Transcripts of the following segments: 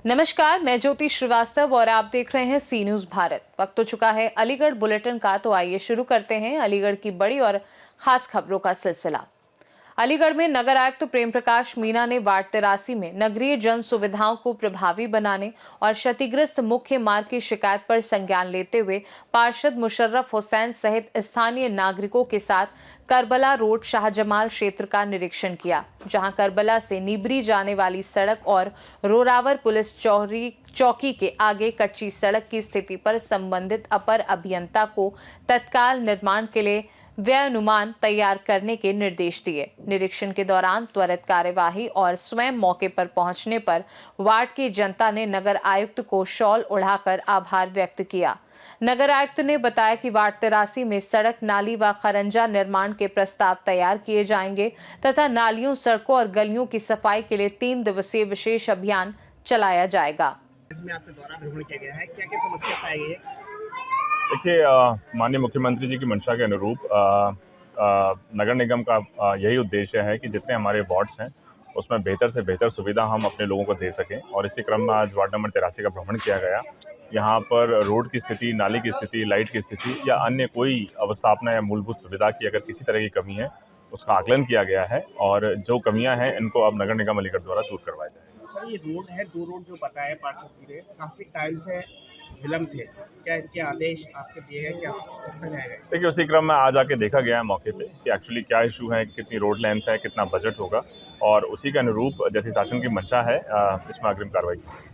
नमस्कार, मैं ज्योति श्रीवास्तव और आप देख रहे हैं सी न्यूज भारत। वक्त हो चुका है अलीगढ़ बुलेटिन का, तो आइए शुरू करते हैं अलीगढ़ की बड़ी और खास खबरों का सिलसिला। अलीगढ़ में नगर आयुक्त प्रेम प्रकाश मीणा ने वार्ड 83 में नगरीय जन सुविधाओं को प्रभावी बनाने और क्षतिग्रस्त मुख्य मार्ग की शिकायत पर संज्ञान लेते हुए पार्षद मुशर्रफ हुसैन सहित स्थानीय नागरिकों के साथ करबला रोड शाहजमाल क्षेत्र का निरीक्षण किया, जहां करबला से निबरी जाने वाली सड़क और रोरावर पुलिस चौकी के आगे कच्ची सड़क की स्थिति पर संबंधित अपर अभियंता को तत्काल निर्माण के लिए व्यय अनुमान तैयार करने के निर्देश दिए। निरीक्षण के दौरान त्वरित कार्यवाही और स्वयं मौके पर पहुंचने पर वार्ड की जनता ने नगर आयुक्त को शॉल उड़ाकर आभार व्यक्त किया। नगर आयुक्त ने बताया कि वार्ड 83 में सड़क, नाली व खरंजा निर्माण के प्रस्ताव तैयार किए जाएंगे तथा नालियों, सड़कों और गलियों की सफाई के लिए 3 दिवसीय विशेष अभियान चलाया जाएगा। इसमें आपके द्वारा भ्रमण किया गया है, क्या-क्या समस्या पाई गई है? देखिए, माननीय मुख्यमंत्री जी की मंशा के अनुरूप नगर निगम का यही उद्देश्य है कि जितने हमारे वार्ड्स हैं उसमें बेहतर से बेहतर सुविधा हम अपने लोगों को दे सकें। और इसी क्रम में आज वार्ड नंबर 83 का भ्रमण किया गया। यहाँ पर रोड की स्थिति, नाली की स्थिति, लाइट की स्थिति या अन्य कोई अवस्थापना या मूलभूत सुविधा की अगर किसी तरह की कमी है उसका आकलन किया गया है और जो कमियां हैं इनको अब नगर निगम अलीगढ़ द्वारा दूर करवाया जाएगा। सर, ये रोड है, 2 रोड जो बताए पार्षद जी ने, काफ़ी टाइम से विलम्ब थे, क्या इनके आदेश आपके दिए हैं, क्या जाएगा? देखिए, उसी क्रम में आज आके देखा गया है मौके पे कि एक्चुअली क्या इशू है, कितनी रोड लेंथ है, कितना बजट होगा और उसी के अनुरूप जैसी शासन की मंशा है इसमें अग्रिम कार्रवाई की।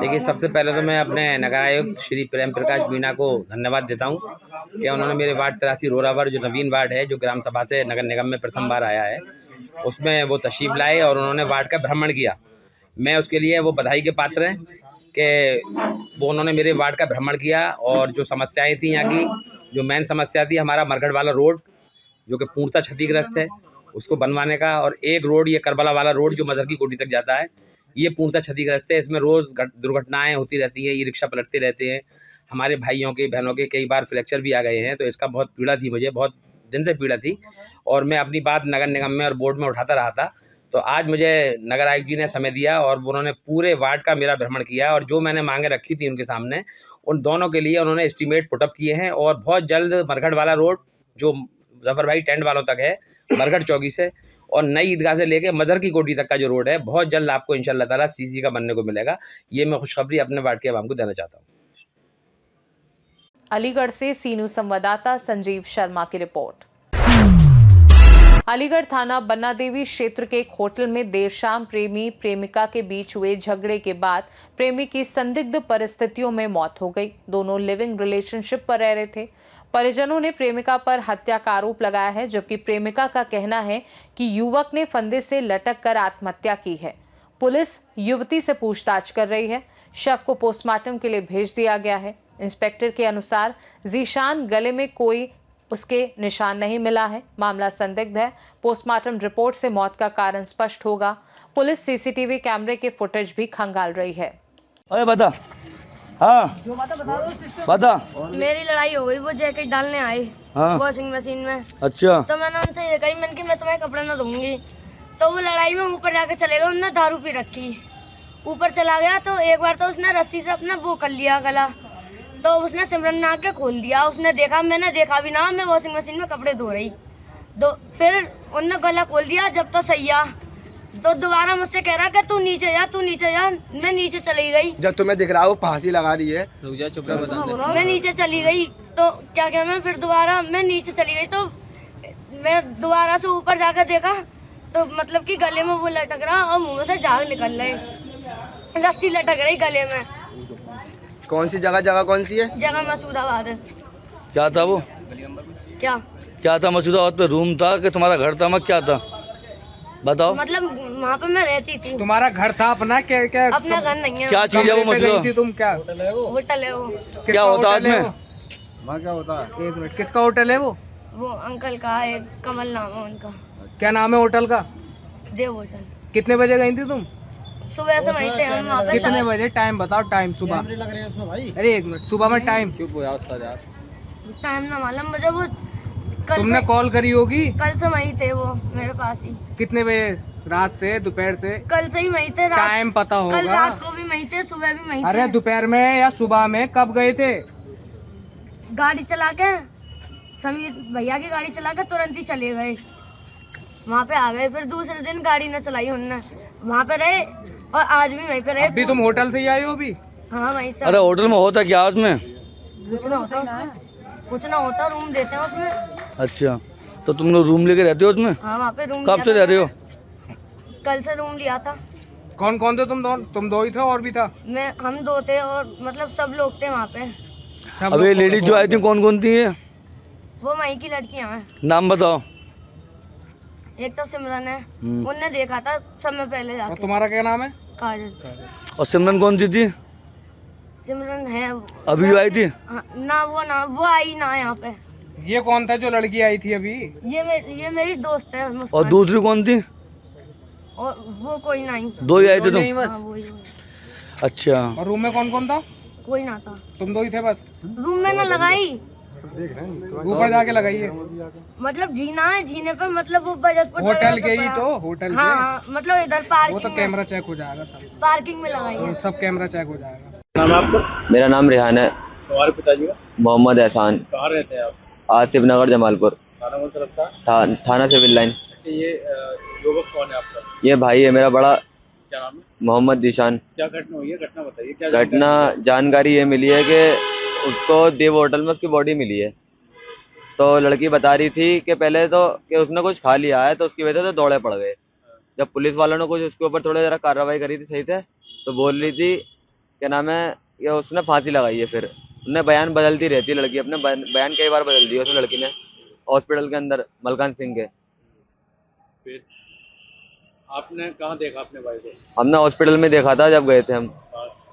देखिए, सबसे पहले तो मैं अपने नगर आयुक्त श्री प्रेम प्रकाश मीणा को धन्यवाद देता हूं कि उन्होंने मेरे वार्ड 83 रोरावर, जो नवीन वार्ड है, जो ग्राम सभा से नगर निगम में प्रथम बार आया है, उसमें वो तशरीफ लाए और उन्होंने वार्ड का भ्रमण किया। मैं उसके लिए वो बधाई के पात्र हैं कि वो उन्होंने मेरे वार्ड का भ्रमण किया और जो समस्याएँ थी यहाँ की, जो मेन समस्या थी हमारा मरघट वाला रोड जो कि पूर्णतः क्षतिग्रस्त है, उसको बनवाने का, और एक रोड ये करबला वाला रोड जो मदर की कोठी तक जाता है, ये पूर्णतः क्षतिग्रस्त है। इसमें रोज़ दुर्घटनाएं होती रहती हैं, ई रिक्शा पलटते रहते हैं, हमारे भाइयों के, बहनों के कई बार फ्रैक्चर भी आ गए हैं। तो इसका बहुत पीड़ा थी, मुझे बहुत दिन से पीड़ा थी और मैं अपनी बात नगर निगम में और बोर्ड में उठाता रहा था। तो आज मुझे नगर आयुक्त जी ने समय दिया और उन्होंने पूरे वार्ड का मेरा भ्रमण किया और जो मैंने मांगे रखी थी उनके सामने, उन दोनों के लिए उन्होंने एस्टीमेट पुटअप किए हैं और बहुत जल्द मरघट वाला रोड जो जफर भाई टेंट वालों तक है, मरघट चौकी से और नई ईदगाह से लेके मदर की कोठी तक का जो रोड है, बहुत जल्द आपको इंशाल्लाह ताला सीसी का बनने को मिलेगा। ये मैं खुशखबरी अपने वार्ड के आवाम को देना चाहता हूँ। अलीगढ़ से सी न्यूज संवाददाता संजीव शर्मा की रिपोर्ट। अलीगढ़ थाना बन्ना देवी क्षेत्र के एक होटल में देर शाम प्रेमी प्रेमिका के बीच हुए झगड़े के बाद प्रेमी की संदिग्ध परिस्थितियों में मौत हो गई। दोनों लिविंग रिलेशनशिप पर रह रहे थे। परिजनों ने प्रेमिका पर हत्या का आरोप लगाया है, जबकि प्रेमिका का कहना है कि युवक ने फंदे से लटक कर आत्महत्या की है। पुलिस युवती से पूछताछ कर रही है। शव को पोस्टमार्टम के लिए भेज दिया गया है। इंस्पेक्टर के अनुसार जीशान गले में कोई उसके निशान नहीं मिला है। मामला संदिग्ध है। पोस्टमार्टम रिपोर्ट से मौत का कारण स्पष्ट होगा। पुलिस सीसीटीवी कैमरे के फुटेज भी खंगाल रही है। अरे बता, हाँ बता। मेरी लड़ाई हो गई, वो जैकेट डालने आए वॉशिंग मशीन में। अच्छा, तो मैंने उनसे ये कही, मैंने कि मैं तुम्हें कपड़े ना दूंगी। तो वो लड़ाई में ऊपर जाके चले गए, उन्होंने दारू पी रखी, ऊपर चला गया। तो एक बार तो उसने रस्सी से अपना वो कर लिया गला, तो उसने सिमरन ना के खोल दिया। उसने देखा, मैंने देखा भी ना, मैं वॉशिंग मशीन में कपड़े धो रही। तो फिर उनने गला खोल दिया। जब तो सैया तो दोबारा मुझसे कह रहा कि तू नीचे जा, तू नीचे जा। मैं नीचे चली गई। जब तुम्हें दिख रहा हो फांसी लगा दी है, रुक जा, चुप रह, बता। मैं नीचे चली गई तो क्या क्या मैं फिर दोबारा मैं नीचे चली गई। तो मैं दोबारा से ऊपर जाकर देखा तो मतलब कि गले में वो लटक रहा और मुंह से झाग निकल रहे, रस्सी लटक रही गले में। कौन सी जगह कौन सी है? जगह मसूदाबाद है। क्या था वो? क्या था मसूदाबाद पे? रूम था कि तुम्हारा घर था? मैं क्या था बताओ। मतलब वहाँ पे मैं रहती थी। तुम्हारा घर था अपना? क्या क्या अपना घर नहीं है। क्या चीज है वो मसूदा? तुम क्या होटल है वो। क्या होता है उसमें? वहाँ क्या होता है? एक मिनट, किसका होटल है वो? वो अंकल का है, कमल नाम है उनका। क्या नाम है होटल का? देव होटल। कितने बजे गई थी तुम? सुबह से वहीं थे हम वहाँ पे। कितने बजे? टाइम बताओ, टाइम सुबह। अरे एक मिनट, सुबह में टाइम? टाइम ना मालूम मुझे, वो तुमने कॉल करी होगी? कल से वहीं थे वो मेरे पास ही। कितने बजे? रात से, दोपहर से? कल से ही वहीं थे। टाइम पता होगा? कल रात को भी वहीं थे, सुबह भी वहीं थे। अरे दोपहर में या सुबह में कब गए थे? गाड़ी चला के, समीर भैया की गाड़ी चला के तुरंत ही चले गए, वहाँ पे आ गए। फिर दूसरे दिन गाड़ी न चलाई उनने, वहाँ पे रहे और आज भी वहीं पे रहे। अभी तुम होटल से ही आए हो अभी? हाँ वहीं से। अरे होटल में होता क्या उसमें? कुछ ना होता, रूम देते हैं उसमें। अच्छा, तो तुम लोग रूम लेके रहते हो उसमें? हाँ वहाँ पे रूम। कब से रह रहे हो? कल से रूम लिया था। कौन कौन थे तुम दो ही थे और भी था? हम दो थे और मतलब सब लोग थे वहाँ पे। सब अब ये लोग लेडीज जो आई थी कौन कौन थी ये? वो वहीं की लड़कियाँ हैं। नाम बताओ। एक तो सिमरन है, उनने देखा था समय पहले और जाके। तुम्हारा क्या नाम है? काजल। और सिमरन कौन सी थी? सिमरन है अभी आई थी? हाँ, ना वो आई ना यहाँ पे। ये कौन था जो लड़की आई थी अभी? ये मेरी दोस्त है मुस्कान। और दूसरी कौन थी? और वो कोई नहीं। दो ही आए थे तुम? हाँ, वही। अच्छा, और रूम में कौन कौन था? कोई ना था, तुम दो ही थे बस? रूम में ना लगाई, ऊपर जाके लगाइए। मतलब जीना है, जीने पे मतलब वो बजटपुर होटल के ही तो, होटल हाँ के। हाँ, मतलब इधर वो तो पार्किंग कैमरा चेक हो जाएगा सब। पार्किंग में लगाई है। सब कैमरा चेक हो जाएगा। नाम आपका? मेरा नाम रेहान है। तुम्हारे पिताजी का? मोहम्मद एहसान। कहाँ रहते हैं आप? आसिफ नगर जमालपुर। थाना कौन सा लगता है? थाना सिविल लाइन। ये युवक कौन है आपका? ये भाई है मेरा बड़ा, क्या नाम है? मोहम्मद जीशान। क्या घटना हुई है? घटना बताइए। क्या घटना जानकारी ये मिली है कि उसको देव होटल में उसकी बॉडी मिली है। तो लड़की बता रही थी कि पहले तो कि उसने कुछ खा लिया है, तो उसकी वजह से दौड़े पड़ गए। जब पुलिस वालों ने कुछ उसके ऊपर थोड़ा जरा कार्रवाई करी थी सही से, तो बोल रही थी क्या नाम है कि उसने फांसी लगाई है। फिर उन्हें बयान बदलती रहती है लड़की, अपने बयान कई बार बदल दिया उसने लड़की ने हॉस्पिटल के अंदर मलकान सिंह के। फिर आपने कहाँ देखा अपने भाई को? हमने हॉस्पिटल में देखा था जब गए थे हम।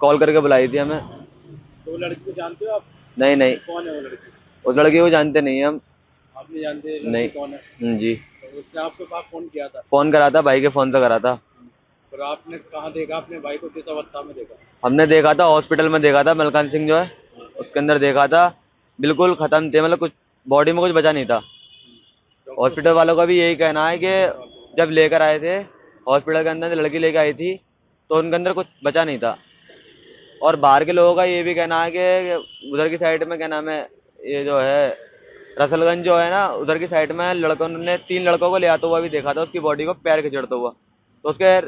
कॉल करके बुलाई थी हमें। तो लड़की को जानते हो आप? नहीं नहीं, कौन है वो लड़की? उस लड़की को जानते नहीं हम। आप नहीं जानते लड़की नहीं। कौन है? जी, तो उसने आपके पास फोन किया था? फोन करा था, भाई के फोन से करा था। और आपने कहाँ देखा अपने भाई को? किस अवस्था में देखा? हमने देखा था हॉस्पिटल में, देखा था मलकान सिंह जो है उसके अंदर देखा था। बिल्कुल खत्म थे, मतलब कुछ बॉडी में कुछ बचा नहीं था। हॉस्पिटल वालों का भी यही कहना है कि जब लेकर आए थे हॉस्पिटल के अंदर, लड़की लेकर आई थी तो उनके अंदर कुछ बचा नहीं था। और बाहर के लोगों का ये भी कहना है कि उधर की साइड में क्या नाम है, ये जो है रसलगंज जो है ना, उधर की साइड में लड़कों ने 3 लड़कों को ले आता हुआ भी देखा था, उसकी बॉडी को पैर खिंचड़ता हुआ। तो उसके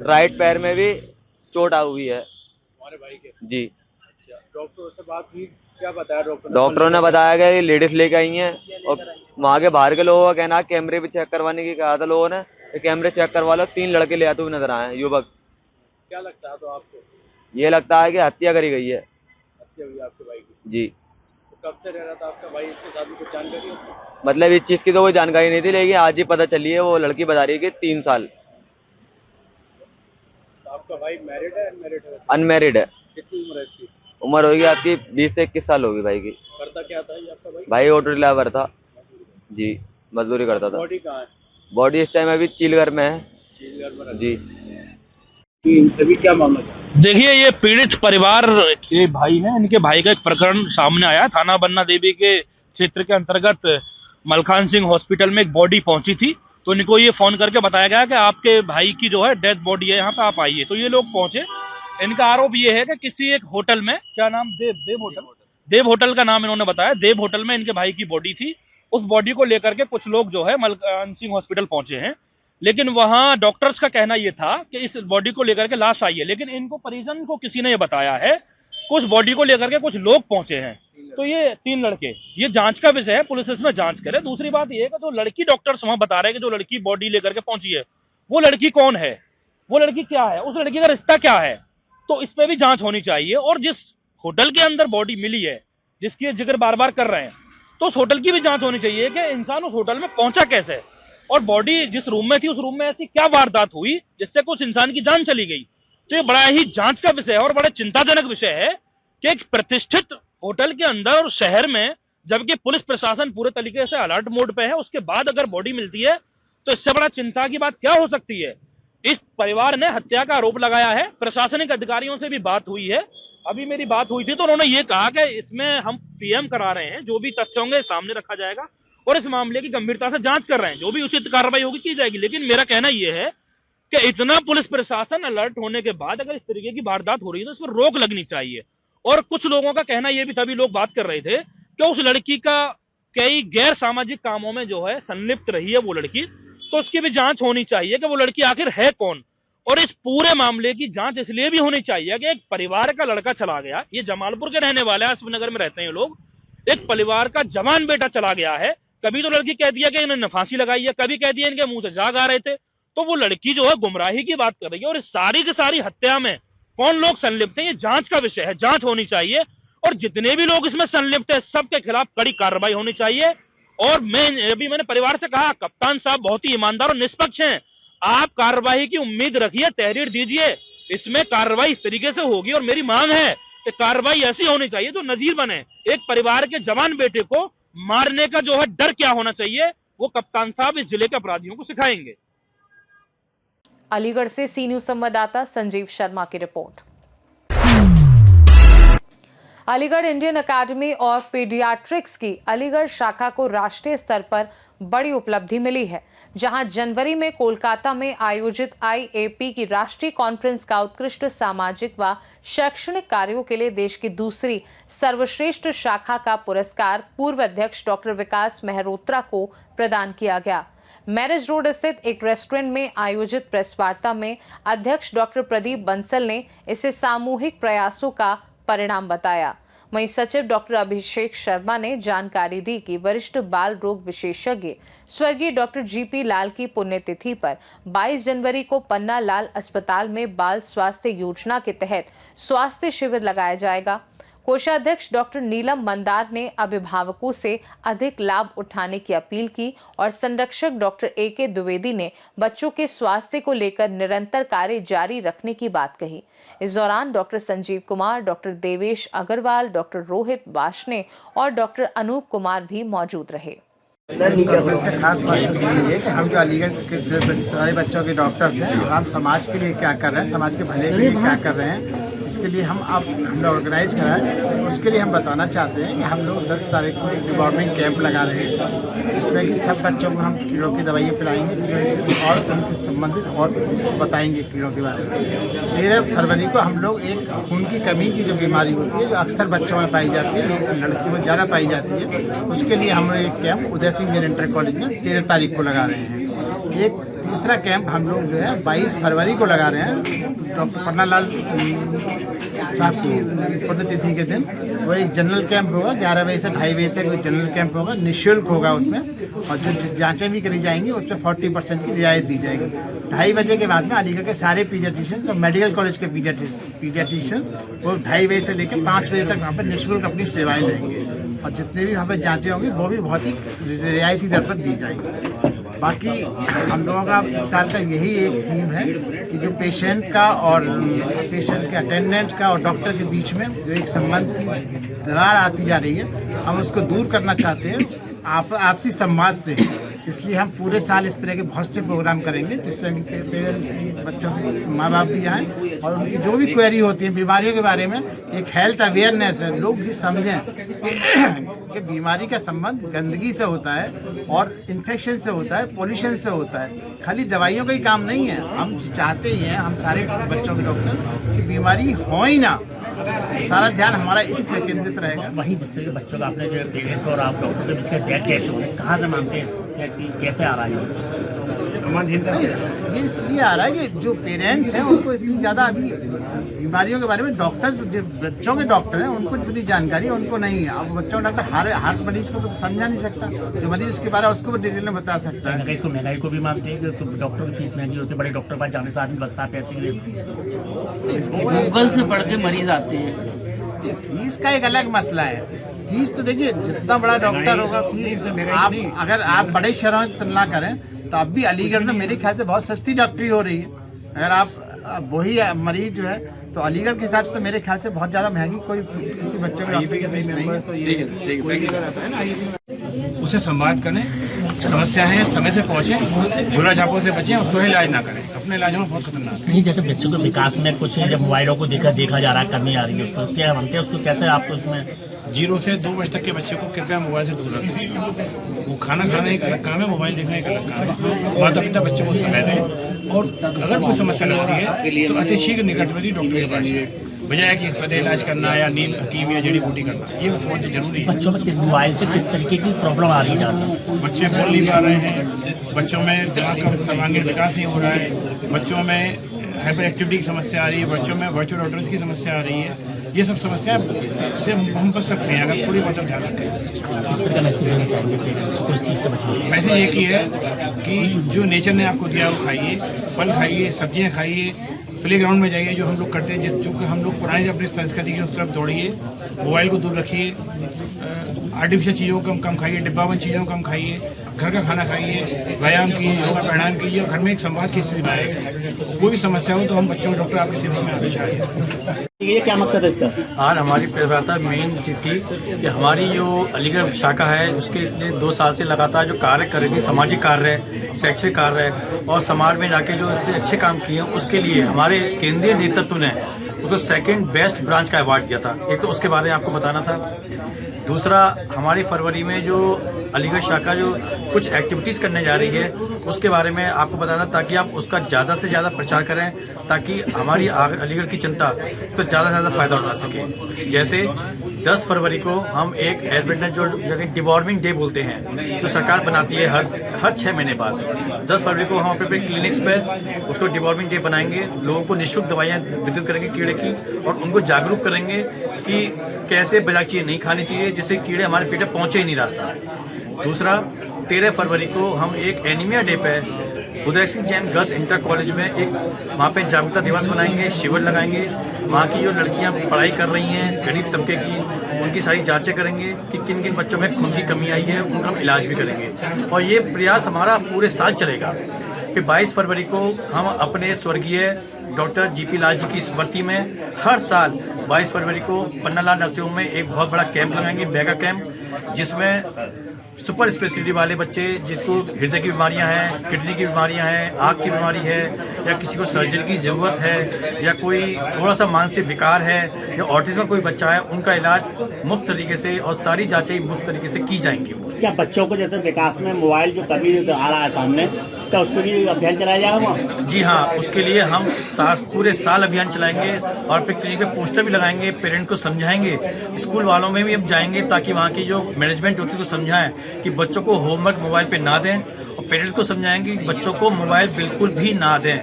राइट पैर में भी चोट आई हुई है। हमारे भाई के? जी। अच्छा, डॉक्टर से बात हुई? क्या बताया डॉक्टर? डॉक्टरों ने बताया कि लेडीज लेके आई हैं और वहाँ के बाहर के लोगों का कहना है कैमरे भी चेक करवाने की कहा था लोगों ने, कि कैमरे चेक करवा लो। 3 लड़के ले आते हुए नजर आए हैं, युवक। क्या लगता है तो आपको? ये लगता है कि हत्या करी गई है। हत्या हुई आपके भाई की? जी। तो कब से रह रहा था आपका भाई? इसके साथ भी कुछ जानकारी है? मतलब इस चीज की तो कोई जानकारी नहीं थी, लेकिन आज ही पता चली है। वो लड़की बता रही है कि 3 साल। तो आपका भाई मैरिड है अनमैरिड है? अनमैरिड है। कितनी उम्र है इसकी? उम्र होगी आपकी 20 से 21 साल होगी भाई की। करता क्या था ये आपका भाई? भाई ऑटो ड्राइवर था जी, मजदूरी करता था। बॉडी कहाँ है? बॉडी इस टाइम अभी चीलगढ़ में है। चीलगढ़ में रखा? जी। सभी क्या मामला था? देखिए, ये पीड़ित परिवार के भाई हैं। इनके भाई का एक प्रकरण सामने आया। थाना बन्ना देवी के क्षेत्र के अंतर्गत मलखान सिंह हॉस्पिटल में एक बॉडी पहुंची थी, तो इनको ये फोन करके बताया गया कि आपके भाई की जो है डेथ बॉडी है, यहाँ पे आप आइए। तो ये लोग पहुंचे। इनका आरोप ये है कि किसी एक होटल में, क्या नाम, देव होटल का नाम इन्होंने बताया, देव होटल में इनके भाई की बॉडी थी। उस बॉडी को लेकर के कुछ लोग जो है मलकान सिंह हॉस्पिटल पहुंचे हैं, लेकिन वहां डॉक्टर्स का कहना यह था कि इस बॉडी को लेकर के लाश आई है, लेकिन इनको परिजन को किसी ने ये बताया है कुछ बॉडी को लेकर के कुछ लोग पहुंचे हैं। तो ये 3 लड़के, ये जांच का विषय है, पुलिस इसमें जांच करे। दूसरी बात ये है कि जो लड़की डॉक्टर्स वहां बता रहे हैं कि जो लड़की बॉडी लेकर के पहुंची है, वो लड़की कौन है, वो लड़की क्या है, उस लड़की का रिश्ता क्या है, तो इस पे भी जांच होनी चाहिए। और जिस होटल के अंदर बॉडी मिली है, जिसकी जिक्र बार बार कर रहे हैं, तो उस होटल की भी जांच होनी चाहिए कि इंसान उस होटल में पहुंचा कैसे, और बॉडी जिस रूम में थी उस रूम में ऐसी क्या वारदात हुई जिससे कुछ इंसान की जान चली गई। तो ये बड़ा ही जांच का विषय है और बड़ा चिंताजनक विषय है कि एक प्रतिष्ठित होटल के अंदर और शहर में, जबकि पुलिस प्रशासन पूरे तरीके से अलर्ट मोड पे है, उसके बाद अगर बॉडी मिलती है तो इससे बड़ा चिंता की बात क्या हो सकती है। इस परिवार ने हत्या का आरोप लगाया है। प्रशासनिक अधिकारियों से भी बात हुई है, अभी मेरी बात हुई थी तो उन्होंने ये कहा कि इसमें हम पीएम करा रहे हैं, जो भी तथ्य होंगे सामने रखा जाएगा और इस मामले की गंभीरता से जांच कर रहे हैं, जो भी उचित कार्रवाई होगी की जाएगी। लेकिन मेरा कहना यह है कि इतना पुलिस प्रशासन अलर्ट होने के बाद अगर इस तरीके की वारदात हो रही है तो इस पर रोक लगनी चाहिए। और कुछ लोगों का कहना यह भी, तभी लोग बात कर रहे थे कि उस लड़की का कई गैर सामाजिक कामों में जो है संलिप्त रही है वो लड़की, तो उसकी भी जांच होनी चाहिए कि वो लड़की आखिर है कौन। और इस पूरे मामले की जांच इसलिए भी होनी चाहिए कि एक परिवार का लड़का चला गया, ये जमालपुर के रहने वाले हैं, हसनगर में रहते हैं लोग, एक परिवार का जवान बेटा चला गया है। कभी तो लड़की कह दिया कि इन्होंने फांसी लगाई है, कभी कह दिया इनके मुंह से जाग आ रहे थे, तो वो लड़की जो है गुमराही की बात कर रही है। और इस सारी की सारी हत्या में कौन लोग संलिप्त हैं, ये जांच का विषय है, जांच होनी चाहिए और जितने भी लोग इसमें संलिप्त हैं सबके खिलाफ कड़ी कार्रवाई होनी चाहिए। और मैंने परिवार से कहा, कप्तान साहब बहुत ही ईमानदार और निष्पक्ष हैं, आप कार्रवाई की उम्मीद रखिए, तहरीर दीजिए, इसमें कार्रवाई इस तरीके से होगी। और मेरी मांग है कि कार्रवाई ऐसी होनी चाहिए जो नजीर बने। एक परिवार के जवान बेटे को मारने का जो है डर क्या होना चाहिए, वो कप्तान साहब इस जिले के अपराधियों को सिखाएंगे। अलीगढ़ से सी न्यूज संवाददाता संजीव शर्मा की report. Aligarh Indian academy of paediatrics की अलीगढ़ शाखा को राष्ट्रीय स्तर पर बड़ी उपलब्धि मिली है, जहां जनवरी में कोलकाता में आयोजित IAP की राष्ट्रीय कॉन्फ्रेंस का उत्कृष्ट सामाजिक व शैक्षणिक कार्यों के लिए देश की दूसरी सर्वश्रेष्ठ शाखा का पुरस्कार पूर्व अध्यक्ष डॉक्टर विकास मेहरोत्रा को प्रदान किया गया। मैरिज रोड स्थित एक रेस्टोरेंट में आयोजित प्रेस वार्ता में अध्यक्ष डॉक्टर प्रदीप बंसल ने इसे सामूहिक प्रयासों का परिणाम बताया। वहीं सचिव डॉक्टर अभिषेक शर्मा ने जानकारी दी कि वरिष्ठ बाल रोग विशेषज्ञ स्वर्गीय डॉक्टर GP लाल की पुण्यतिथि पर 22 जनवरी को पन्ना लाल अस्पताल में बाल स्वास्थ्य योजना के तहत स्वास्थ्य शिविर लगाया जाएगा। कोषाध्यक्ष डॉक्टर नीलम मंदार ने अभिभावकों से अधिक लाभ उठाने की अपील की और संरक्षक डॉक्टर AK द्विवेदी ने बच्चों के स्वास्थ्य को लेकर निरंतर कार्य जारी रखने की बात कही। इस दौरान doctor Sanjeev Kumar, doctor Devesh Agarwal, doctor Rohit Washne और डॉक्टर अनूप कुमार भी मौजूद रहे। इस कॉन्फ्रेंस का खास बात ये है कि हम जो अलीगढ़ के जो सारे बच्चों के डॉक्टर्स हैं, हम समाज के लिए क्या कर रहे हैं, समाज के भले के लिए क्या कर रहे हैं, इसके लिए हमने ऑर्गेनाइज करा है। उसके लिए हम बताना चाहते हैं कि हम लोग 10 तारीख को एक गवर्नमेंट कैंप लगा रहे हैं, जिसमें कि सब बच्चों को हम कीड़ों की दवाइयाँ पिलाएंगे और उनके संबंधित और बताएंगे कीड़ों के बारे में। 13 फरवरी को हम लोग एक खून की कमी की जो बीमारी होती है, जो अक्सर बच्चों में पाई जाती है, लड़कियों में ज़्यादा पाई जाती है, उसके लिए हम लोग एक camp Uday Singh inter college में 13 तारीख को लगा रहे हैं। एक तीसरा कैंप हम लोग जो है 22 फरवरी को लगा रहे हैं, डॉक्टर पन्नालाल साहब की पुण्यतिथि के दिन। वो एक जनरल कैंप होगा, 11 बजे से 2:30 बजे तक जनरल कैंप होगा, निःशुल्क होगा उसमें, और जो जांचें भी करी जाएंगी उस पर 40% की रियायत दी जाएगी। 2:30 बजे के बाद में अलीगढ़ के सारे पीडियाट्रिशियंस और मेडिकल कॉलेज के पीडियाट्रिशियन वो 2:30 बजे से लेकर 5 बजे तक वहाँ पर निःशुल्क अपनी सेवाएँ देंगे, और जितने भी वहाँ पर जांचें होंगी वो भी बहुत ही रियायती दर पर दी जाएंगी। बाकी हम लोगों का इस साल का यही एक थीम है कि जो पेशेंट का और पेशेंट के अटेंडेंट का और डॉक्टर के बीच में जो एक संबंध की दरार आती जा रही है, हम उसको दूर करना चाहते हैं आपसी संवाद से। इसलिए हम पूरे साल इस तरह के बहुत से प्रोग्राम करेंगे, जिससे बच्चों के माँ बाप भी आएँ और उनकी जो भी क्वेरी होती है बीमारियों के बारे में, एक हेल्थ अवेयरनेस है, लोग भी समझें कि बीमारी का संबंध गंदगी से होता है और इन्फेक्शन से होता है, पोल्यूशन से होता है, खाली दवाइयों का ही काम नहीं है। हम चाहते ही हैं, हम सारे बच्चों के डॉक्टर, कि बीमारी हो ही ना, सारा ध्यान हमारा इस पर केंद्रित रहेगा। वहीं जिससे बच्चों का आपने जो पेरेंट्स और आप डॉक्टर के बीच का डेथ हो, कहाँ से मानते हैं, कैसे आ रहा है समाधान? ये इसलिए आ रहा है कि जो पेरेंट्स हैं उनको इतनी ज़्यादा अभी बीमारियों के बारे में, डॉक्टर्स जो बच्चों के डॉक्टर हैं उनको जितनी जानकारी है उनको नहीं है। अब बच्चों का डॉक्टर हार्ट मरीज को तो समझा नहीं सकता, जो मरीज उसके बारे में उसको भी डिटेल में बता सकता है। इसको महंगाई को भी मानते हैं कि तो डॉक्टर की फीस महंगी होती है, बड़े डॉक्टर पास जाने से आदमी बचता है पैसे के लिए, गूगल से पढ़ के मरीज आते हैं। फीस का एक अलग मसला है। फीस तो देखिए, जितना बड़ा डॉक्टर होगा फीस, आप अगर आप बड़े शहरों की तुलना करें तो अब भी अलीगढ़ में मेरे ख्याल से बहुत सस्ती डॉक्टरी हो रही है। अगर आप वही मरीज जो है तो अलीगढ़ के हिसाब से तो मेरे ख्याल से बहुत ज़्यादा महंगी कोई किसी बच्चे की फीस नहीं है। उसे संवाद करें समस्या है समय से पहुँचे, झोला झापों से बचें और सोहे इलाज ना करें। अपने इलाज में बहुत खतरनाक है। नहीं, जैसे बच्चों के विकास में कुछ जब मोबाइलों को देखा जा रहा है, कमी आ रही है, उसको क्या मानते हैं, उसको कैसे आपको उसमें 0 से 2 बजे तक के बच्चे को कृपया मोबाइल से दूर रखें। वो खाना खाना एक अलग काम है, मोबाइल देखने एक अलग काम है। माता पिता बच्चों को समय दें और अगर कोई समस्या लगती है तो अति शीघ्र निकटवर्ती डॉक्टर के पास, बजाय कि स्वदेह इलाज करना या नीम हकीम या जड़ी बूटी करना, ये बहुत जरूरी है। बच्चों में मोबाइल से किस तरीके की प्रॉब्लम आ रही है? बच्चे बोल नहीं पा रहे हैं, बच्चों में दिमाग का सर्वांगीण विकास नहीं हो रहा है, बच्चों में हाइपर एक्टिविटी की समस्या आ रही है, बच्चों में वर्चुअल ऑडियंस की समस्या आ रही है। ये सब समस्या से हम बच सकते हैं अगर पूरी बात ध्यान रखें। इस तरह का मैसेज देना चाहेंगे कि इस चीज़ से बचना। मैसेज एक ही है कि जो नेचर ने आपको दिया वो खाइए, फल खाइए, सब्जियाँ खाइए, प्ले ग्राउंड में जाइए, जो हम लोग करते हैं, चूँकि हम लोग पुरानी अपनी संस्कृति की उस तरफ दौड़िए, मोबाइल को दूर रखिए, आर्टिफिशियल चीज़ों को कम खाइए, डिब्बाबंद चीज़ों को कम खाइए, घर का खाना खाइए, व्यायाम कीजिए, योगा प्राणायाम कीजिए और घर में एक संवाद की स्थिति बनाएगा। कोई भी समस्या हो तो हम बच्चों डॉक्टर आपकी सेवा में आना चाहिए। ये क्या मकसद है इसका? आज हमारी प्रतिबद्धता मेन थी कि हमारी जो अलीगढ़ शाखा है उसके इतने 2 साल से लगातार जो कार्य कर रही थी, सामाजिक कार्य है, शैक्षिक कार्य है और समाज में जाके जो अच्छे काम किए हैं, उसके लिए हमारे केंद्रीय नेतृत्व ने उसको 2nd बेस्ट ब्रांच का अवार्ड दिया था। एक तो उसके बारे में आपको बताना था। दूसरा, हमारी फरवरी में जो अलीगढ़ शाखा जो कुछ एक्टिविटीज़ करने जा रही है उसके बारे में आपको बताना, ताकि आप उसका ज़्यादा से ज़्यादा प्रचार करें, ताकि हमारी अलीगढ़ की जनता उसका ज़्यादा से ज़्यादा फ़ायदा उठा सके। जैसे 10 फरवरी को हम एक एडवर्टाइज जो डिवॉर्मिंग डे बोलते हैं, जो सरकार बनाती है हर 6 महीने बाद, 10 फरवरी को हम अपने क्लिनिक्स पर उसको डिवॉर्मिंग डे बनाएंगे, लोगों को निःशुल्क दवाइयाँ वितरित करेंगे कीड़े की और उनको जागरूक करेंगे कि कैसे बाजार चीज़ें नहीं खानी चाहिए जिससे कीड़े हमारे पेट में पहुँचे ही नहीं रास्ता। दूसरा, 13 फरवरी को हम एक एनीमिया डे पे Uday Singh Jain girls inter college में एक वहाँ पे जागरूकता दिवस मनाएंगे, शिविर लगाएंगे। वहाँ की जो लड़कियाँ पढ़ाई कर रही हैं गरीब तबके की, उनकी सारी जांचें करेंगे कि किन किन बच्चों में खून की कमी आई है, उनका हम इलाज भी करेंगे और ये प्रयास हमारा पूरे साल चलेगा। फिर 22 फरवरी को हम अपने स्वर्गीय डॉक्टर जीपी लाल जी की स्मृति में हर साल 22 फरवरी को पन्नालाल नर्सिंग होम में एक बहुत बड़ा कैंप लगाएंगे, मेगा कैंप, जिसमें सुपर स्पेशलिटी वाले बच्चे जिनको हृदय की बीमारियां हैं, किडनी की बीमारियां हैं, आँख की बीमारी है या किसी को सर्जरी की ज़रूरत है या कोई थोड़ा सा मानसिक विकार है या ऑटिज्म में कोई बच्चा है, उनका इलाज मुफ्त तरीके से और सारी जाँचें मुफ्त तरीके से की जाएंगी। क्या बच्चों को जैसे विकास में मोबाइल जो कमी आ रहा है सामने, क्या उसके लिए अभियान चलाया जाएगा वहाँ? जी हाँ, उसके लिए हम पूरे साल अभियान चलाएंगे और फिर क्लिनिक पे पोस्टर भी लगाएंगे, पेरेंट को समझाएंगे, स्कूल वालों में भी अब जाएंगे ताकि वहाँ की जो मैनेजमेंट होती है उसको समझाएं कि बच्चों को होमवर्क मोबाइल पे ना दें और पेरेंट्स को समझाएंगे कि बच्चों को मोबाइल बिल्कुल भी ना दें।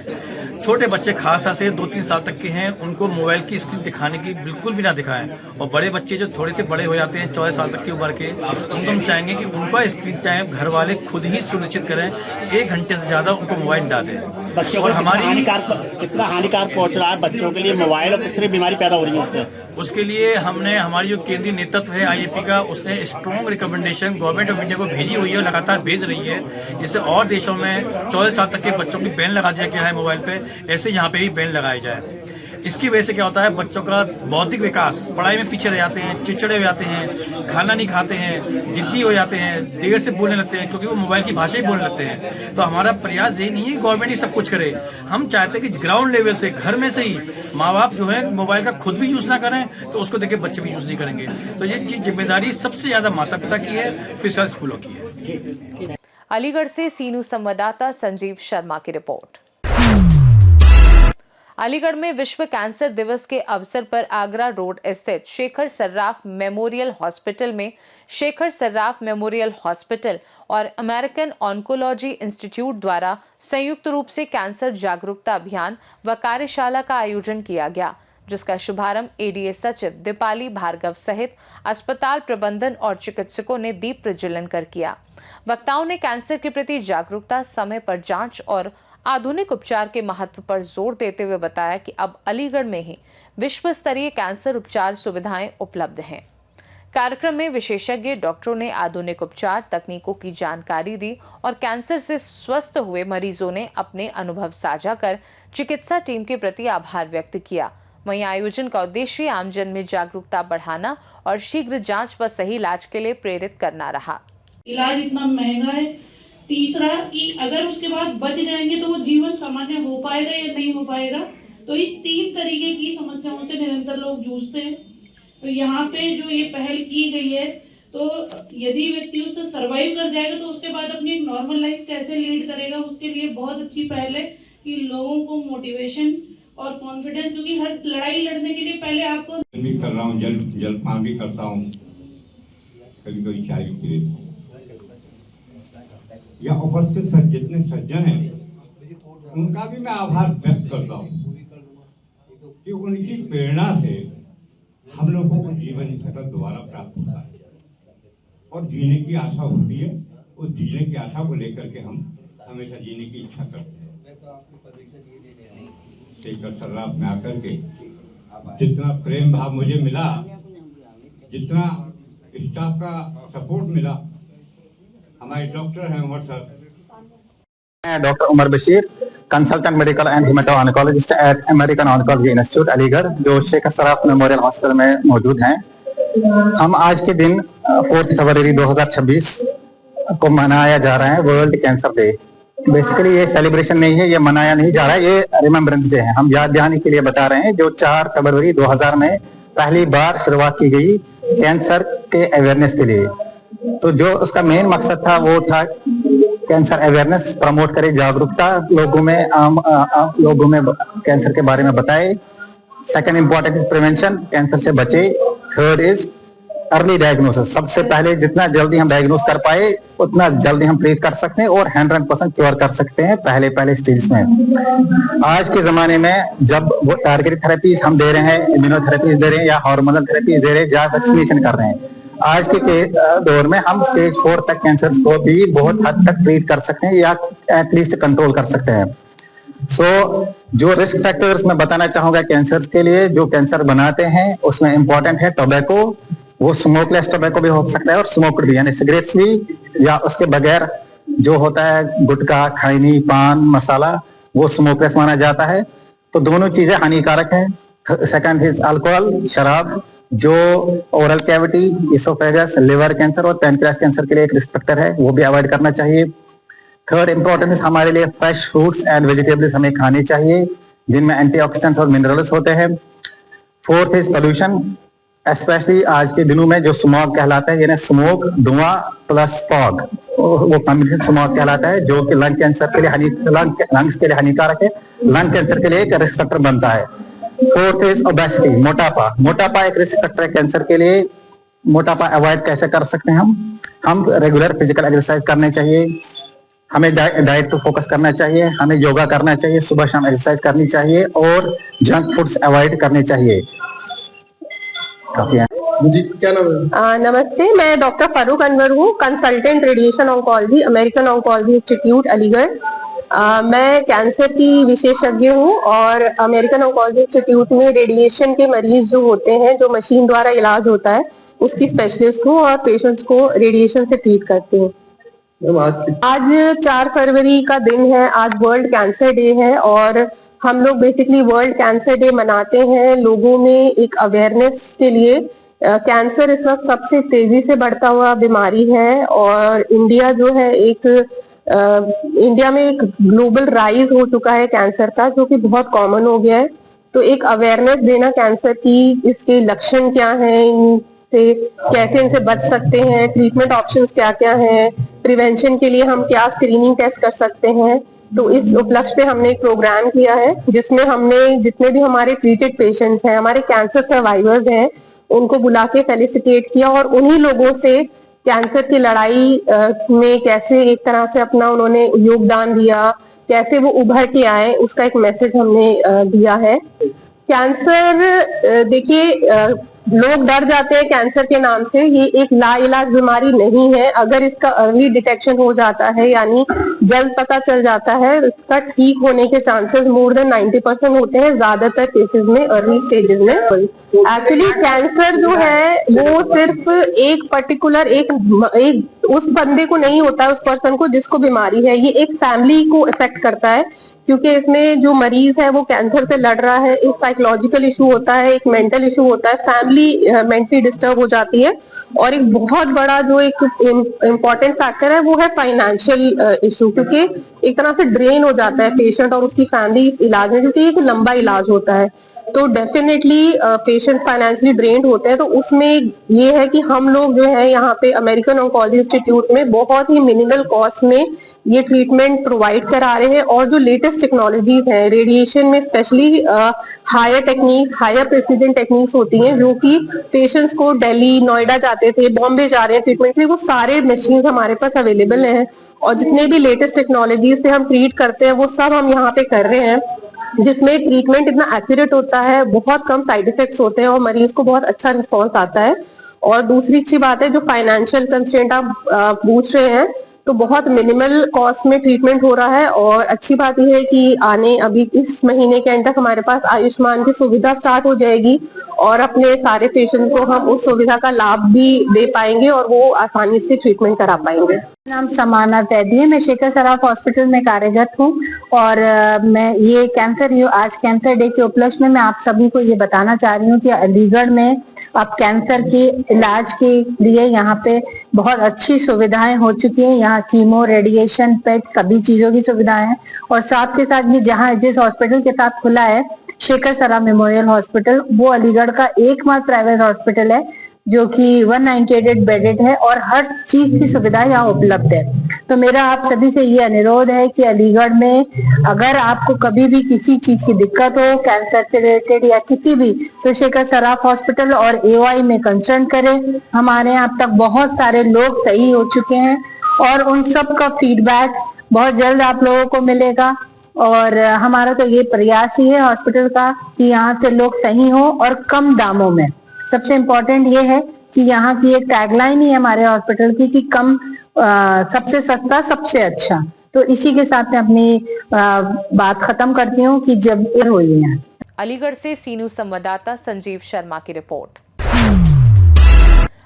छोटे बच्चे खासतौर से 2-3 साल तक के हैं, उनको मोबाइल की स्क्रीन दिखाने की बिल्कुल भी ना दिखाएं और बड़े बच्चे जो थोड़े से बड़े हो जाते हैं 14 साल तक की उम्र के, उनको हम चाहेंगे कि उनका स्क्रीन टाइम घर वाले खुद ही सुनिश्चित करें, 1 घंटे से ज़्यादा उनको मोबाइल ना दें। बच्चों और हमारी कितना हानिकारक पहुँच रहा है बच्चों के लिए मोबाइल और किस तरह बीमारी पैदा हो रही है उससे? उसके लिए हमने हमारी जो केंद्रीय नेतृत्व है IAP का, उसने strong recommendation government of India को भेजी हुई है, लगातार भेज रही है। इससे और देशों में 14 साल तक के बच्चों की बैन लगा दिया गया है मोबाइल पे, ऐसे यहाँ पे भी बैन लगाई जाए। इसकी वजह से क्या होता है, बच्चों का बौद्धिक विकास, पढ़ाई में पीछे रह जाते हैं, चिड़चिड़े हो जाते हैं, खाना नहीं खाते हैं, जिद्दी हो जाते हैं, देर से बोलने लगते हैं क्योंकि वो मोबाइल की भाषा ही बोलने लगते हैं। तो हमारा प्रयास ये नहीं है गवर्नमेंट ही सब कुछ करे, हम चाहते हैं कि ग्राउंड लेवल से, घर में से ही माँ बाप जो है मोबाइल का खुद भी यूज़ ना करें तो उसको देख के बच्चे भी यूज़ नहीं करेंगे। तो ये चीज़ जिम्मेदारी सबसे ज़्यादा माता पिता की है, फिर उसके बाद स्कूलों की है। अलीगढ़ से सीनू संवाददाता संजीव शर्मा की रिपोर्ट। अलीगढ़ में विश्व कैंसर दिवस के अवसर पर आगरा रोड स्थित शेखर सर्राफ मेमोरियल हॉस्पिटल में शेखर सर्राफ मेमोरियल हॉस्पिटल और अमेरिकन ऑन्कोलॉजी इंस्टीट्यूट द्वारा संयुक्त रूप से कैंसर जागरूकता अभियान व कार्यशाला का आयोजन किया गया, जिसका शुभारंभ ADA सचिव दीपाली भार्गव सहित अस्पताल प्रबंधन और चिकित्सकों ने दीप प्रज्वलन कर किया। वक्ताओं ने कैंसर के प्रति जागरूकता, समय पर जांच और आधुनिक उपचार के महत्व पर जोर देते हुए बताया कि अब अलीगढ़ में ही विश्व स्तरीय कैंसर उपचार सुविधाएं उपलब्ध हैं। कार्यक्रम में विशेषज्ञ डॉक्टरों ने आधुनिक उपचार तकनीकों की जानकारी दी और कैंसर से स्वस्थ हुए मरीजों ने अपने अनुभव साझा कर चिकित्सा टीम के प्रति आभार व्यक्त किया। वहीं आयोजन का उद्देश्य आमजन में जागरूकता बढ़ाना और शीघ्र जांच व सही इलाज के लिए प्रेरित करना रहा। इलाज इतना महंगा है तीसरा कि अगर उसके बाद बच जाएंगे तो वो जीवन सामान्य हो पाएगा या नहीं हो पाएगा। तो इस 3 तरीके की समस्याओं से निरंतर लोग जूझते हैं। तो यहाँ पे जो ये पहल की गई है, तो यदि व्यक्ति उससे सर्वाइव कर जाएगा तो उसके बाद अपनी एक नॉर्मल लाइफ कैसे लीड करेगा, उसके लिए बहुत अच्छी पहल है कि लोगों को मोटिवेशन और कॉन्फिडेंस, क्योंकि हर लड़ाई लड़ने के लिए पहले आपको भी कर रहा हूँ, जलपान भी करता हूँ, कभी कभी चाय भी पी लेता हूँ। या उपस्थित जितने सज्जन हैं उनका भी मैं आभार व्यक्त करता हूँ कि उनकी प्रेरणा से हम लोगों को जीवन सफल दोबारा प्राप्त होता है और जीने की आशा होती है। उस जीने की आशा को लेकर के हम हमेशा जीने की इच्छा करते हैं। शेखर सर्राफ में आकर के जितना प्रेम भाव मुझे मिला, जितना स्टाफ का सपोर्ट मिला, हमारे डॉक्टर हैं उमर सर। मैं doctor Umar Bashir, consultant medical and haemato oncologist at American oncology institute Aligarh, जो शेखर सराफ मेमोरियल हॉस्पिटल में मौजूद हैं। हम आज के दिन 4 फरवरी 2026 को मनाया जा रहा है वर्ल्ड कैंसर डे। बेसिकली ये सेलिब्रेशन नहीं है, ये मनाया नहीं जा रहा है, ये रिमेम्बरेंस डे है। हम याद दिलाने के लिए बता रहे हैं, जो 4 फरवरी 2000 में पहली बार शुरुआत की गई कैंसर के अवेयरनेस के लिए। तो जो उसका मेन मकसद था वो था कैंसर अवेयरनेस प्रमोट करे, जागरूकता लोगों में लोगों में कैंसर के बारे में बताए। Second important is prevention, cancer से बचे। थर्ड इज अर्ली डायग्नोसिस, सबसे पहले जितना जल्दी हम डायग्नोस कर पाए उतना जल्दी हम ट्रीट कर सकते हैं और 100% क्योर कर सकते हैं पहले स्टेज में। आज के जमाने में जब वो टारगेटेड थेरेपीज हम दे रहे हैं, इम्यूनोथेरेपीज दे रहे हैं या हार्मोनल थेरेपीज दे रहे हैं या वैक्सीनेशन कर रहे हैं, आज के दौर में हम स्टेज 4 तक कैंसर को भी बहुत हद तक ट्रीट कर सकते हैं या एटलीस्ट कंट्रोल कर सकते हैं। जो रिस्क फैक्टर्स मैं बताना चाहूंगा कैंसर के लिए, जो कैंसर बनाते हैं उसमें इंपॉर्टेंट है टोबैको। वो स्मोकलेस टोबैको भी हो सकता है और स्मोक्ड भी, यानी सिगरेट्स भी, या उसके बगैर जो होता है गुटखा, खैनी, पान मसाला, वो स्मोकलेस माना जाता है। तो दोनों चीजें हानिकारक हैं। सेकंड इज अल्कोहल, शराब, जो oral cavity, oesophagus, liver cancer और पैनक्रियास कैंसर के लिए एक रिस्क फैक्टर है, वो भी अवॉइड करना चाहिए। थर्ड इंपॉर्टेंस हमारे लिए फ्रेश फ्रूट्स एंड वेजिटेबल्स हमें खाने चाहिए जिनमें एंटीऑक्सीडेंट्स और मिनरल्स होते हैं। फोर्थ इज पोल्यूशन, स्पेशली आज के दिनों में जो स्मॉग कहलाता है, यानी स्मोक, धुआं प्लस फॉग, वो कॉम्बिनेशन स्मॉग कहलाता है, जो कि लंग कैंसर के लिए लंग्स के लिए हानिकारक है, लंग कैंसर के लिए एक रिस्क फैक्टर बनता है। फोर्थ इज ओबेसिटी, मोटापा एक रिस्क फैक्टर है कैंसर के लिए। मोटापा अवॉइड कैसे कर सकते हैं हम रेगुलर फिजिकल एक्सरसाइज करने चाहिए, हमें डाइट पे फोकस करना चाहिए, हमें योगा करना चाहिए, सुबह शाम एक्सरसाइज करनी चाहिए और जंक फूड्स अवॉइड करने चाहिए। काफी है। क्या नाम है? नमस्ते, मैं डॉक्टर फारूक अनवर हूँ, consultant radiation oncology, American oncology institute Aligarh. मैं कैंसर की विशेषज्ञ हूँ और अमेरिकन ऑन्कोलॉजी इंस्टीट्यूट में रेडिएशन के मरीज जो होते हैं, जो मशीन द्वारा इलाज होता है, उसकी स्पेशलिस्ट हूँ और पेशेंट्स को रेडिएशन से ट्रीट करती हूँ। आज 4 फरवरी का दिन है, आज वर्ल्ड कैंसर डे है और हम लोग बेसिकली वर्ल्ड कैंसर डे मनाते हैं लोगों में एक अवेयरनेस के लिए। कैंसर इस वक्त सबसे तेजी से बढ़ता हुआ बीमारी है और इंडिया जो है इंडिया में एक ग्लोबल राइज हो चुका है कैंसर का, जो कि बहुत कॉमन हो गया है। तो एक अवेयरनेस देना कैंसर की, इसके लक्षण क्या हैं, इनसे कैसे इनसे बच सकते हैं, ट्रीटमेंट ऑप्शंस क्या क्या हैं, प्रिवेंशन के लिए हम क्या स्क्रीनिंग टेस्ट कर सकते हैं। तो इस उपलक्ष्य पे हमने एक प्रोग्राम किया है जिसमें हमने जितने भी हमारे ट्रीटेड पेशेंट्स हैं, हमारे कैंसर सर्वाइवर्स हैं, उनको बुला के फेलिसिटेट किया और उन्हीं लोगों से कैंसर की लड़ाई में कैसे एक तरह से अपना उन्होंने योगदान दिया, कैसे वो उभर के आए, उसका एक मैसेज हमने दिया है। कैंसर देखिए, लोग डर जाते हैं कैंसर के नाम से, ये एक लाइलाज बीमारी नहीं है। अगर इसका अर्ली डिटेक्शन हो जाता है, यानी जल्द पता चल जाता है, इसका ठीक होने के चांसेस मोर देन 90% होते हैं ज्यादातर केसेस में, अर्ली स्टेजेस में। एक्चुअली कैंसर जो है वो सिर्फ एक पर्टिकुलर एक उस बंदे को नहीं होता है, उस पर्सन को जिसको बीमारी है, ये एक फैमिली को इफेक्ट करता है। क्योंकि इसमें जो मरीज है वो कैंसर से लड़ रहा है, एक साइकोलॉजिकल इशू होता है, एक मेंटल इशू होता है, फैमिली मेंटली डिस्टर्ब हो जाती है, और एक बहुत बड़ा जो एक इम्पोर्टेंट फैक्टर है वो है फाइनेंशियल इशू, क्योंकि एक तरह से ड्रेन हो जाता है पेशेंट और उसकी फैमिली इस इलाज में, क्योंकि एक लंबा इलाज होता है, तो डेफिनेटली पेशेंट फाइनेंशियली ड्रेन्ड होते हैं। तो उसमें ये है कि हम लोग जो है यहाँ पे अमेरिकन ऑन्कोलॉजी इंस्टीट्यूट में बहुत ही मिनिमल कॉस्ट में ये ट्रीटमेंट प्रोवाइड करा रहे हैं, और जो लेटेस्ट टेक्नोलॉजीज हैं रेडिएशन में, specially higher techniques, higher precision techniques होती हैं, जो कि पेशेंट्स को दिल्ली, नोएडा जाते थे, बॉम्बे जा रहे हैं ट्रीटमेंट के लिए, वो सारे मशीन हमारे पास अवेलेबल हैं, और जितने भी लेटेस्ट टेक्नोलॉजीज से हम ट्रीट करते हैं वो सब हम यहाँ पे कर रहे हैं, जिसमें ट्रीटमेंट इतना एक्यूरेट होता है, बहुत कम साइड इफेक्ट्स होते हैं और मरीज को बहुत अच्छा रिस्पॉन्स आता है। और दूसरी अच्छी बात है, जो फाइनेंशियल कंस्ट्रेंट आप पूछ रहे हैं, तो बहुत मिनिमल कॉस्ट में ट्रीटमेंट हो रहा है। और अच्छी बात यह है कि अभी इस महीने के एंड तक हमारे पास आयुष्मान की सुविधा स्टार्ट हो जाएगी, और अपने सारे पेशेंट को हम उस सुविधा का लाभ भी दे पाएंगे और वो आसानी से ट्रीटमेंट करा पाएंगे। नाम समाना तैदी है, मैं शेखर सराफ हॉस्पिटल में कार्यरत हूँ, और मैं ये आज कैंसर डे के उपलक्ष्य में मैं आप सभी को ये बताना चाह रही हूँ कि अलीगढ़ में अब कैंसर के इलाज के लिए यहाँ पे बहुत अच्छी सुविधाएं हो चुकी हैं। यहाँ कीमो, रेडिएशन, पेट, सभी चीजों की सुविधाएं हैं, और साथ के साथ ये जिस हॉस्पिटल के साथ खुला है शेखर सराफ मेमोरियल हॉस्पिटल, वो अलीगढ़ का एकमात्र प्राइवेट हॉस्पिटल है जो कि 198 बेडेड है, और हर चीज की सुविधा यहाँ उपलब्ध है। तो मेरा आप सभी से ये अनुरोध है कि अलीगढ़ में अगर आपको कभी भी किसी चीज की दिक्कत हो, कैंसर से रिलेटेड या किसी भी, तो शेखर सराफ हॉस्पिटल और एओआई में कंसल्ट करें। हमारे यहाँ अब तक बहुत सारे लोग सही हो चुके हैं, और उन सब का फीडबैक बहुत जल्द आप लोगों को मिलेगा। और हमारा तो ये प्रयास ही है हॉस्पिटल का कि यहाँ से लोग सही हो और कम दामों में। सबसे इम्पोर्टेंट ये है कि यहाँ की एक टैगलाइन ही है हमारे हॉस्पिटल की कि सबसे सस्ता सबसे अच्छा। तो इसी के साथ मैं अपनी बात खत्म करती हूँ कि जब हुई है। अलीगढ़ से सी न्यूज संवाददाता संजीव शर्मा की रिपोर्ट।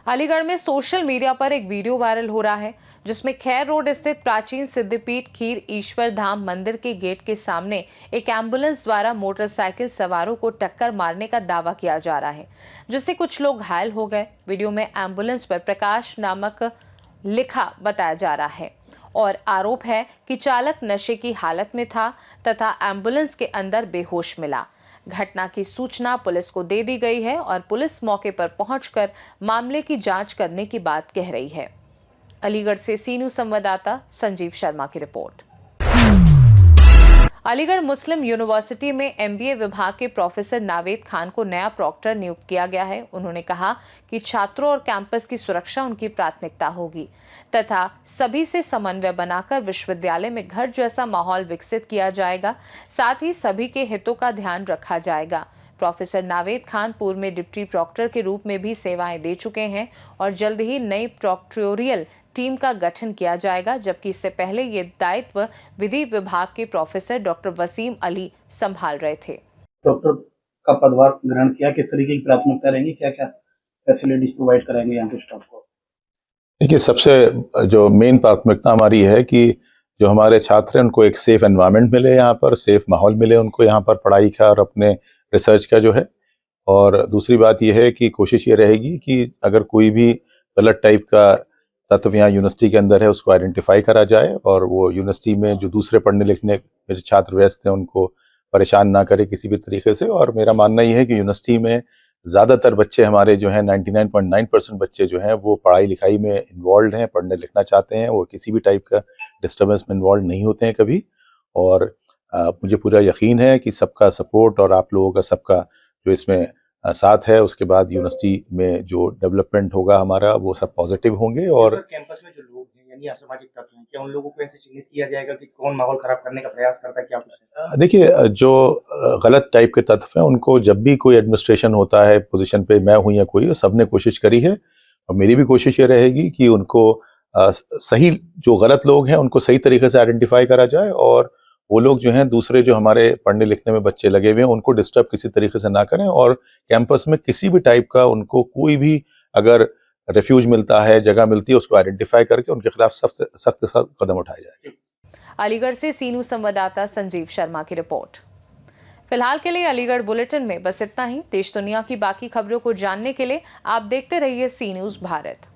अलीगढ़ में सोशल मीडिया पर एक वीडियो वायरल हो रहा है जिसमें खैर रोड स्थित प्राचीन सिद्धपीठ खीर ईश्वर धाम मंदिर के गेट के सामने एक एम्बुलेंस द्वारा मोटरसाइकिल सवारों को टक्कर मारने का दावा किया जा रहा है, जिससे कुछ लोग घायल हो गए। वीडियो में एम्बुलेंस पर प्रकाश नामक लिखा बताया जा रहा है और आरोप है कि चालक नशे की हालत में था तथा एम्बुलेंस के अंदर बेहोश मिला। घटना की सूचना पुलिस को दे दी गई है और पुलिस मौके पर पहुंचकर मामले की जांच करने की बात कह रही है। अलीगढ़ से सी न्यूज संवाददाता संजीव शर्मा की रिपोर्ट। अलीगढ़ मुस्लिम यूनिवर्सिटी में एमबीए विभाग के प्रोफेसर नावेद खान को नया प्रॉक्टर नियुक्त किया गया है। उन्होंने कहा कि छात्रों और कैंपस की सुरक्षा उनकी प्राथमिकता होगी तथा सभी से समन्वय बनाकर विश्वविद्यालय में घर जैसा माहौल विकसित किया जाएगा। साथ ही सभी के हितों का ध्यान रखा जाएगा। प्रोफेसर नावेद खान पूर्व में डिप्टी प्रॉक्टर के रूप में भी सेवाएं दे चुके हैं और जल्द ही नई प्रॉक्टोरियल टीम का गठन किया जाएगा, जबकि इससे पहले ये दायित्व विधि विभाग के प्रोफेसर डॉक्टर वसीम अली संभाल रहे थे। डॉक्टर का पदभार ग्रहण किया, किस तरीके की प्राथमिकता रहेंगी, क्या क्या फैसिलिटीज प्रोवाइड कराएंगे यहाँ के स्टाफ को? देखिए, सबसे जो मेन प्राथमिकता हमारी है कि जो हमारे छात्र हैं उनको एक सेफ एनवायरनमेंट मिले, यहाँ पर सेफ माहौल मिले उनको यहाँ पर पढ़ाई का और अपने रिसर्च का जो है। और दूसरी बात यह है कि कोशिश ये रहेगी कि अगर कोई भी गलत टाइप का तत्व यहाँ यूनिवर्सिटी के अंदर है उसको आइडेंटिफाई करा जाए और वो यूनिवर्सिटी में जो दूसरे पढ़ने लिखने में जो छात्र व्यस्त हैं उनको परेशान ना करे किसी भी तरीके से। और मेरा मानना ये है कि यूनिवर्सिटी में ज़्यादातर बच्चे हमारे जो हैं 99.9% बच्चे जो हैं वो पढ़ाई लिखाई में इन्वॉल्व हैं, पढ़ने लिखना चाहते हैं और किसी भी टाइप का डिस्टर्बेंस में इन्वॉल्व नहीं होते हैं कभी। और मुझे पूरा यकीन है कि सबका सपोर्ट और आप लोगों का सबका जो इसमें साथ है, उसके बाद यूनिवर्सिटी में जो डेवलपमेंट होगा हमारा वो सब पॉजिटिव होंगे। और कैंपस में जो लोग हैं यानी असामाजिक तत्व हैं, क्या उन लोगों को ऐसे चिन्हित किया जाएगा कि कौन माहौल खराब करने का प्रयास करता है, क्या कुछ? देखिए, जो गलत टाइप के तत्व हैं उनको जब भी कोई एडमिनिस्ट्रेशन होता है, पोजीशन पे मैं हूँ या कोई, सब ने कोशिश करी है और मेरी भी कोशिश ये रहेगी कि उनको सही, जो गलत लोग हैं उनको सही तरीके से आइडेंटिफाई करा जाए और वो लोग जो हैं दूसरे जो हमारे पढ़ने लिखने में बच्चे लगे हुए हैं उनको डिस्टर्ब किसी तरीके से ना करें। और कैंपस में किसी भी टाइप का उनको कोई भी अगर रेफ्यूज मिलता है, जगह मिलती है, उसको आइडेंटिफाई करके उनके खिलाफ सख्त कदम उठाए जाए। अलीगढ़ से सी न्यूज़ संवाददाता संजीव शर्मा की रिपोर्ट। फिलहाल के लिए अलीगढ़ बुलेटिन में बस इतना ही। देश दुनिया की बाकी खबरों को जानने के लिए आप देखते रहिए सी न्यूज़ भारत।